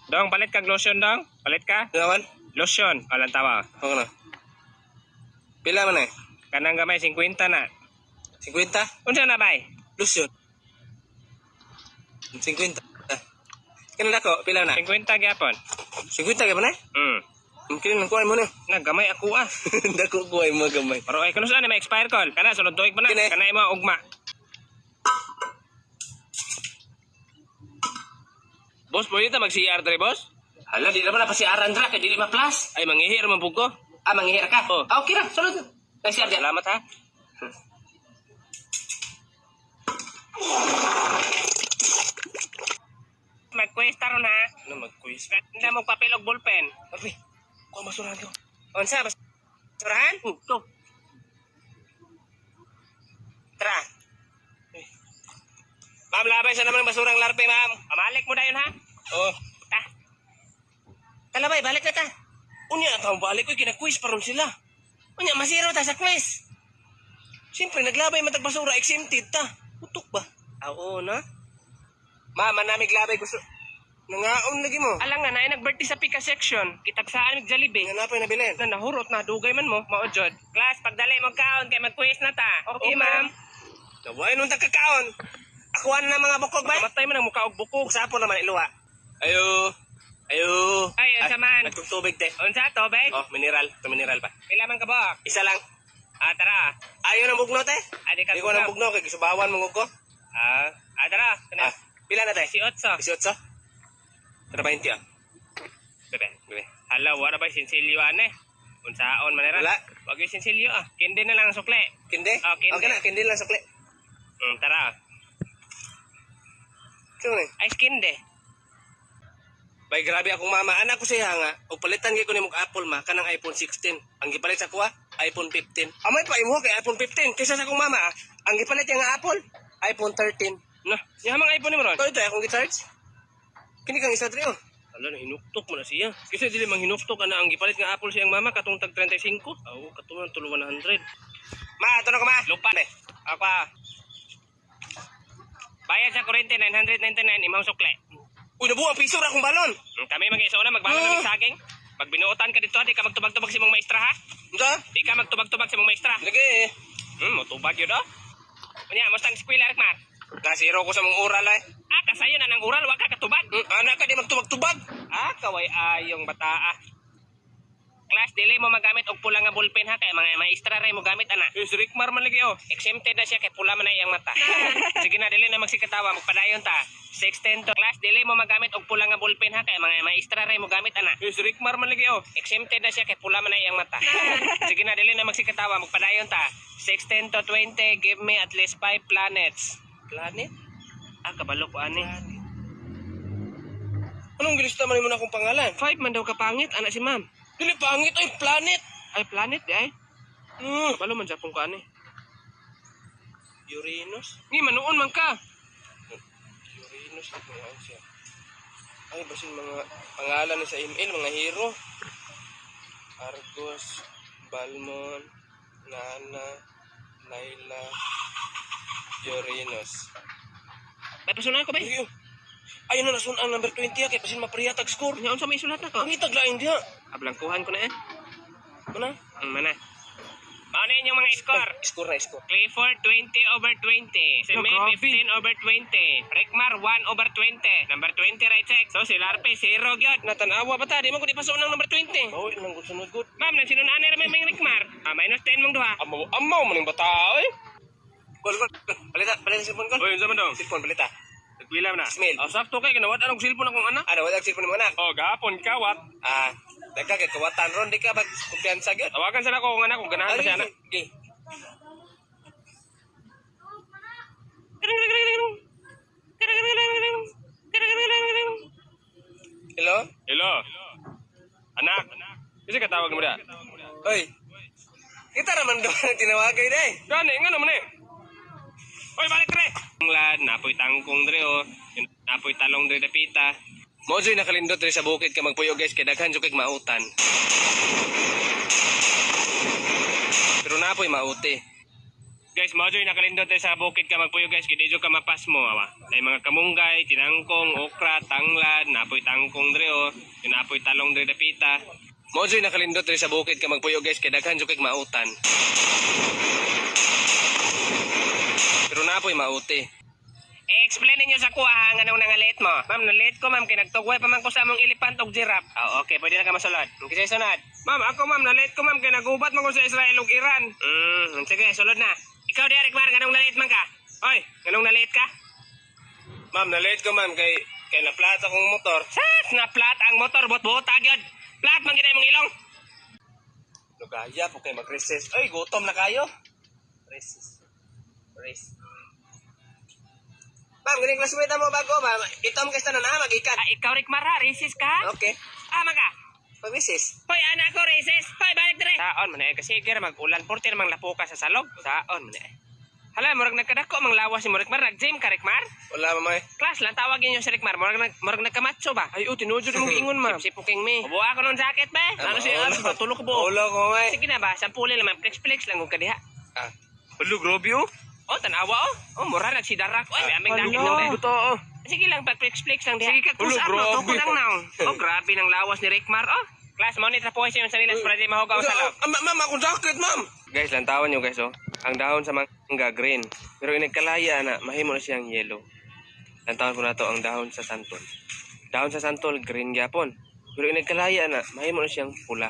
Dong, palit kag lotion dong. Palit ka? Naman? Lotion. Alang tawa. Oo na. Pila man eh? Kanang gamay 50 na. 50? Unsa na bay? Lusyon. 50. Kailan ako? Pila na? 50 gyapon. 50 ka ba na? Mungkin nang kuha mo na. Nga gamay ako ah. Dako kuha mo gamay. Pero ay kuno saan may expire call. Kana sunod tuig pa na. Kini. Kana imo ugma. Boss, pwede ta mag-CR dre, boss? Hala, di naman na pa si Arandra kay dili ma-plus. Ay manghihir man pug ko. Ah, manghihir ka? Oh. Ah, okay ra. Sunod. Ay, si Arandra. Salamat ha. Mag-quiz taron ha. Ano mag-quiz? Hindi mo papel og ballpen. Arpi, kuha masurahan ko. Unsa basurahan? To. Tara. Ma'am, labay sa naman ang basurang larpe, ma'am. Pamalik mo dayon ha. Oh. Ta. Talabay, balik na ta. Unya, ang balik ko, kina-quiz pa ron sila. Unya, masiro ta sa quiz. Siyempre, naglabay matag basura, exempted ta. Utok ba? Oo, no? Ma'am, manamig labay gusto. Nangaon lagi mo. Alang nga, na nag-birthday sa Pika section. Kitagsaan ng Jollibee. Nga napay nabilin. Na nahurot na, dugay man mo, maojod. Class, pagdali mo kaon, kay mag-quiz na ta. Okay, ma'am. Nabuhay nung tagkakaon. Akuan na mga bukog ba? Kamatay mo ng mukha og bukog. Sapo naman iluwa. Ayo. Ayo. Ay, unsa man? Nagtutubig te. Unsa to, beg? Oh, mineral. Ito mineral pa. Pila man ka ba? Isa lang. Tara. Ayaw ng bugno te. Adi ka Hindi ko ng bugno kay gisubawan mong ko. Tara. Kana. Pila na te? 18. 18. Tara 20 ah. Bebe. Hala, wala ba sinsilyo ane? Unsaon manera? Wala. Wag yung sinsilyo ah. Kindi na lang ang sukle. Kindi? Kindi. Okay na, kindi lang sakli. Tara. Kano ni? Ay, kindi. Bay, grabe akong mama. Anak ko siya nga. O palitan ko ni mong Apple ma. Kanang iPhone 16. Ang gipalit sa kuha, iPhone 15. Amay pa imo kay iPhone 15. Kaysa sa akong mama ang gipalit niya nga Apple, iPhone 13. No, yahamang iPhone ni mo ron. Ito, akong gi-charge. Kini kang isa trio. Hala, hinuktok mo na siya. Kasi dili mang hinuktok na ang gipalit nga Apple siyang mama katong tag 35. Katong tulo 100. Ma, ito na ko ma. Lupa ne. Ako. Bayad sa kurente 999 imong sukle. Uy, nabuang piso ra akong balon. Kami mag-iso na magbalon ng saging. Pag binuotan ka dito, di ka magtubag-tubag si mong maestra ha. Unsa? Di ka magtubag-tubag si mong maestra. Lagi. Motubag yun oh. Unya, mustang eskwela Rekmar. Nasiro ko sa mong oral ay. Kasayo na ng ural, wag ka katubag. Anak ka di magtubag-tubag. Kaway ayong bataa. Class, dili mo magamit og pula nga ballpen ha, kay mga maestra ray mo gamit ana. Si Rickmar man lagi oh. Exempted na siya kay pula man na iyang mata. Sige na, dili na magsikatawa, magpadayon ta. 16 to. Class, dili mo magamit og pula nga ballpen ha, kay mga maestra ray mo gamit ana. Si Rickmar man lagi oh. Exempted na siya kay pula man na iyang mata. Sige na, dili na magsikatawa, magpadayon ta. 16 to 20, give me at least 5 planets. Planet? Kabalo ko ani. Anong gilista man mo na akong pangalan? 5 man daw kapangit, ana si ma'am. Dili pangit ay planet. Ay, planet di ay. Kabalo man siya kung kaani. Uranus. Ni, manuon man ka. Uranus at mga siya. Ay, basin mga pangalan sa email, mga hero. Argos, Balmon, Nana, Laila, Uranus. May pasunan ko ba? Ayun na nasun ang number 20 kay pasin mapriyatag score. Ngayon sa may sulat na ko. Ang itaglain diha. Ablangkuhan ko na eh. Mana? Mana? Mauna yun yung mga score. Score na score. Clifford 20/20. Si May 15/20. Rickmar 1/20. Number 20 right check. So si Larpe 0 gyud. Natanawa ba ta? Di mo ko di pasun ng number 20. Oh, nang sunod gud. Ma'am, nang sinunan na may Rickmar. Minus 10 mong duha. Amaw man ning bata oy. Gol. Palita cellphone gol. Oy, unsa man daw? Cellphone palita. Nagwila na. Ismail. Sakto kay kinawat anong cellphone akong anak. Ano wala cellphone mo anak? Gahapon kawat. Dagka kay kawatan ron di ka bag kumpiyansa gyud. Tawagan sana ko kung anak kung ganahan ba siya anak. Okay. Hello? Hello. Anak. Kasi katawag mo da. Oy. Kita naman daw tinawagay day. Gani, nga naman eh. Oy, balik re. Ang lad, napoy tangkong dre o. Napoy talong dre dapita. Mo joy nakalindot diri sa bukid ka magpuyo guys kay daghan jud kay mautan. Pero napoy mauti. Guys, mo dyan nakalindot tayo sa bukid ka magpuyo guys. Kaya dito ka mapas mo. Awa. Ay mga kamunggay, tinangkong, okra, tanglad, napoy tangkong dre o. Yung napoy talong dre dapita. Mo dyan nakalindot tayo sa bukid ka magpuyo guys. Kaya daghan dyan kay mautan. Pero napoy mauti. I-explain ninyo sa kuha nga nung nangalit mo. Ma'am, nalit ko ma'am. Kinagtugway pa man ko sa among elephant o giraffe. Okay, pwede na ka masulod. Kasi sunod. Ma'am, ako ma'am, nalit ko ma'am. Kinagubat mo ko sa Israel o Iran. Sige, sulod na. Ikaw, Derek Mar, ganong nalit man ka? Oy, ganong nalit ka? Ma'am, na-late ko ma'am kay na-flat akong motor. Sas, na-flat ang motor, bot-bota agad. Flat, man ginay mong ilong. Lugaya po kay mag-recess. Ay, gutom na kayo. Recess. Ma'am, galing classmate mo bago, ma'am. Itom ka sa na mag-ikat. Ikaw, Rick Mar, ha? Racist ka? Okay. Maga. Pag-recess. Hoy, anak ko, racist. Hoy, balik dire. Saon, man kasi kira mag-ulan. Porte namang lapo ka sa salog. Saon, man Hala, murag nagkadako, mang lawas si Rick Mar. Nag-gym ka, Rick Mar? Wala, mamay. Class lang, tawagin nyo si Rick Mar. Murag nagkamatso ba? Ay, tinudyo mong giingon, ma'am. Sip-sipuking me. Mabuha ko ng jacket, ba? Ano siya? Patulog ko po. Ulo ko, may. Sige na ba? Sampuli lang, ma'am. Flex lang kung kadiha. Ulo, grabe oh. Tanawa, mura nagsidarak. Oy, may aming dakit ng dahil. Totoo. Sige lang, pag-flex lang diha. Sige, Ulo, kag-push up, no? grabe. Tuko lang naong. Grabe ng lawas ni Rick Mar, Class, monit na po siya sa nilas para di mahugaw sa loob. Ma'am, ako jacket, ma'am. Guys, lantawan nyo guys, Ang dahon sa mangga green. Pero inagkalaya na, mahimo na siyang yellow. Lantawan ko na to ang dahon sa santol. Dahon sa santol, green gyapon. Pero inagkalaya na, mahimo na siyang pula.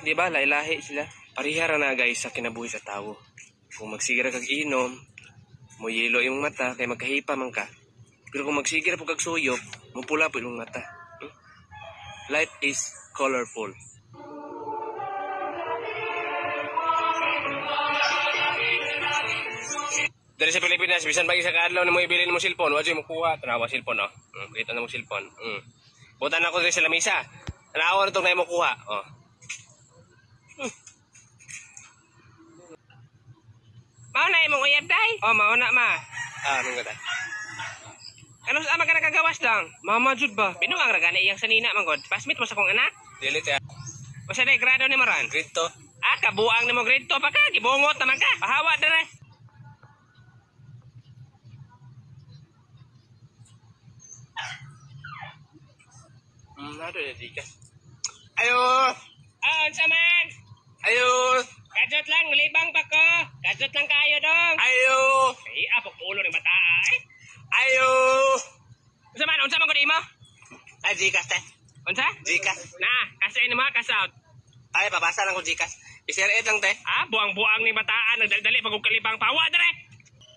Di ba? Lahi sila. Parihara na guys sa kinabuhi sa tao. Kung magsigira kag inom, mo yelo yung mata, kay magkahipa man ka. Pero kung magsigira po kag suyop, mo pula po yung mata. Life is colorful. Dari sa Pilipinas, bisan pagi sa kaadlaw na mo ibilin mo cellphone, wala mo kuha, tanawa cellphone, Kita na mo cellphone. Butan ako diri sa lamisa. Tanawa na itong na mo kuha, Mauna imong uyab day? Mauna ma. Mga day. Ano sa ama ka nakagawas lang? Mama jud ba? Binuang ra gani iyang sanina manggod. Pasmit mo sa kong anak? Dili ta. O sa day grado ni Maran? Grade to. Kabuang ni mo grade 2 pa ka, gibungot naman ka. Pahawa dere. Nado ya dika. Ayo. Unsa man? Ayo. Kajot lang, libang pa ko. Kajot lang kayo dong. Ayo. Ay, apok ulo ng bataa eh. Ayo. Unsa man ko di mo? Ay, Gcash te. Unsa? Gcash. Na, kasi ini mo cash out. Ay, babasa lang ko Gcash. I-share it lang te. Buang-buang ni bataan, nagdali pag kalibang pawa dere.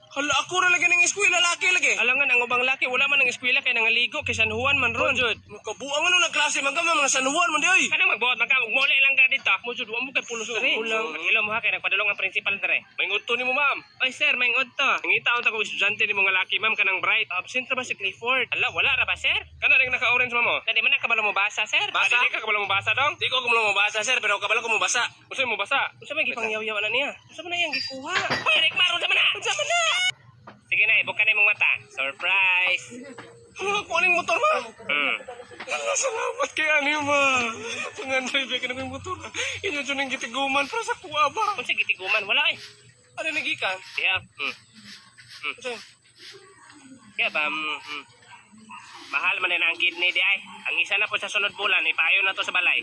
Hala, ako na lagi ng eskwela, laki lagi. Alangan ang ubang laki, wala man ng eskwela kay nangaligo kay San Juan man ron. Kabuang ano ng klase man ka mga San Juan man di ay. Kanang magbuhat man ka, muli lang ka dito. Mo jud wa mo kay pulos dere. Mag-ilaw mo ha kay nagpadulong ang principal dere. Maingod to nimo ma'am. Ay sir, maingod to. Nangita unta ko estudyante ni mga laki ma'am kanang bright. Absent ra ba si Clifford? Ala, wala ra ba sir? Kana ring naka-orange mo. Kadi man kabalo mo basa sir? Basa? Di ka kabalo mo basa dong? Di ko kumulong mabasa sir, pero kabalo ko mabasa. Unsa mo basa? Unsa man gipangyaw-yaw na niya? Unsa man na yang gikuha? Hoy, Rick Mar, unsa man na? Unsa man na? Sige na, ibukan na mong mata. Surprise! Hala, kuning motor ma. Hala, salamat kay ani ma. Tungan drive ka ng motor. Inyo jud ning gitiguman para sa kuha ba. Unsa gitiguman? Wala eh. Ano nagikan? Kaya, Kaya ba, mahal man na ang kidney di ay. Ang isa na po sa sunod bulan, ipayo na to sa balay.